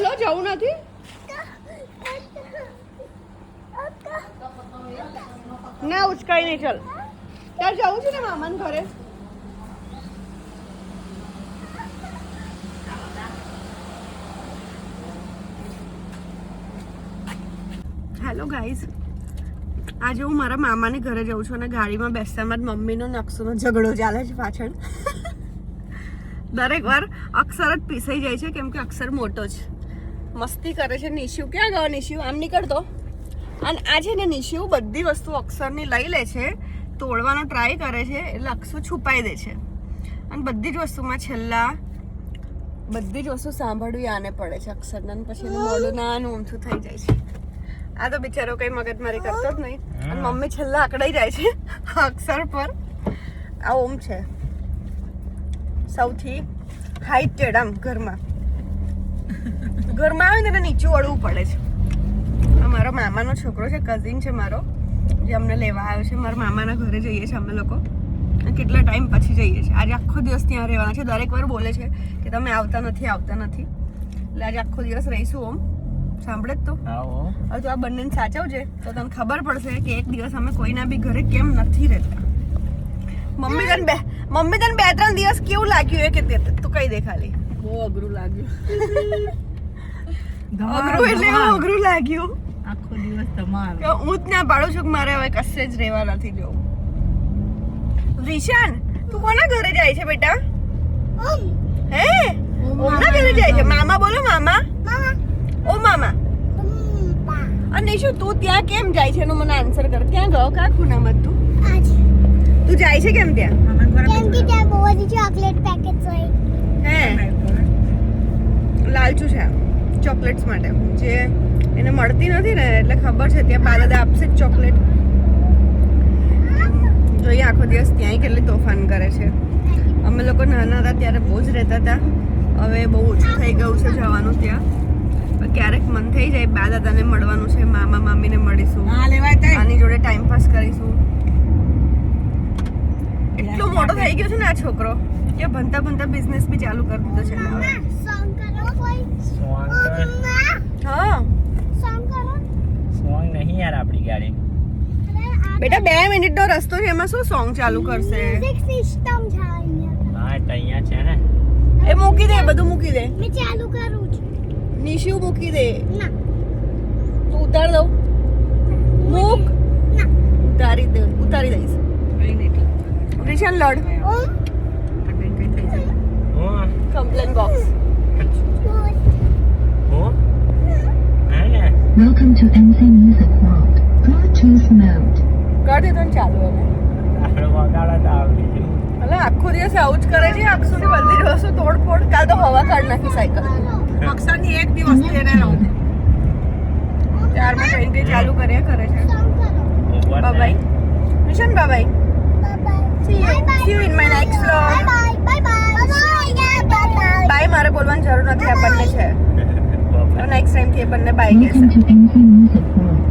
ચાલો જવું નથી ના ઉચકાઈ નહીં ચાલ ત્યાં જવું છે ને મામાને ઘરે હેલો ગાઈઝ આજે હું મારા મામાને ઘરે જઉં છું અને ગાડીમાં બેસતામાં જ મમ્મીનો નકશોનો ઝઘડો ચાલે છે પાછળ દરેક વાર અક્ષર જ પીસાઈ જાય છે કેમ કે અક્ષર મોટો છે મસ્તી કરે છે નિશુ ક્યાં ગયો નિશુ આમ નીકળતો અને આ છે ને નિશુ બધી વસ્તુ અક્ષરની લઈ લે છે તોડવાનો ટ્રાય કરે છે એટલે અક્ષર છુપાઈ દે છે અને બધી જ વસ્તુમાં છેલ્લા બધી જ વસ્તુ સાંભળવી આને પડે છે અક્ષરના પછી એનું મોઢું નાનું ઊંધું થઈ જાય છે આ તો બિચારો કઈ મગજમારી કરતો જ નહીં અને મમ્મી છેલ્લા અકડાઈ જાય છે અક્ષર પર આ ઓમ છે સૌથી હાઈટેડ આમ ઘરમાં આવે ને નીચું વળવું પડે છે આ મારો મામાનો છોકરો છે કઝિન છે મારો જે અમને લેવા આવ્યો છે મારા મામાના ઘરે જઈએ છીએ અમે લોકો કેટલા ટાઈમ પછી જઈએ છીએ આજે આખો દિવસ ત્યાં રહેવાના છે દરેક વાર બોલે છે કે તમે આવતા નથી એટલે આજે આખો દિવસ રહીશું ઓમ સાંભળે જ તો હવે તો આ બંનેને સાચવજે તો તને ખબર પડશે કે એક દિવસ અમે કોઈના બી ઘરે કેમ નથી રહેતા મમ્મી તને 2-3 દિવસ કેવું લાગ્યું એ કે તું કઈ દે ખાલી બહુ અઘરું લાગ્યું અઘરું લાગ્યું આખો દિવસ તમારો હું જ ના પાડું છું કે મારે હવે કશે જ રહેવા નથી જવું રિશાન તું કોના ઘરે જાય છે બેટા હે ઓમના ઘરે જાય છે મામા બોલો મામા ઓ મામા અને શું તું ત્યાં કેમ જાય છે એનો મને આન્સર કર ક્યાં ગયો કા ખૂણામાં તું જાય છે કેમ ત્યાં કેમ કે ત્યાં બહુ બધી ચોકલેટ પેકેટ્સ હોય હે લાલચુ છે ચોકલેટ્સ માટે જે એને મળતી નથી ને એટલે ખબર છે ત્યાં દાદા આપશે જ ચોકલેટ જોઈએ આખો દિવસ ત્યાંય કેટલી તોફાન કરે છે અમે લોકો નાના હતા ત્યારે બહુ જ રહેતા હતા હવે બહુ ઓછું થઈ ગયું છે જવાનું ત્યાં ક્યારેક મન થઈ જાય બા દાદાને મળવાનું છે મામા મામીને મળીશું આની જોડે ટાઈમ પાસ કરીશું એટલો મોટો થઈ ગયો છે ને આ છોકરો કે ભણતા બિઝનેસ બી ચાલુ કરી દીધો છે સોંગ કરો કોઈ હા સોંગ કરો સોંગ નહીં યાર આપણી ગાડી બેટા 2 મિનિટનો રસ્તો છે એમાં શું સોંગ ચાલુ કરશે મ્યુઝિક સિસ્ટમ છે અહીંયા હા તો અહીંયા છે ને એ મૂકી દે બધું મૂકી દે મેં ચાલુ કરું છું નિશુ મૂકી દે ના તું ઉતાર દઉં મૂક ના ઉતારી દઈશ રિશાન લડ ઓમ complain box Welcome to MC Music World. Bluetooth mode. કરી દીધો ને ચાલુ હવે એટલે આખો દિવસ આવું જ કરે છે અક્ષુની બધી જ વસ્તુ તોડફોડ કાલ તો હવા કાઢ નાખી સાયકલ અક્ષરની એક બી વસ્તુ એને રહું ચારમાં જઈને ચાલુ કર્યા કરે છે bye Nishan bye see you in my next vlog bye મારે બોલવાની જરૂર નથી આપણને છે નેક્સ્ટ ટાઈમ થી બંને બાય કહેશે Welcome to MC Music World.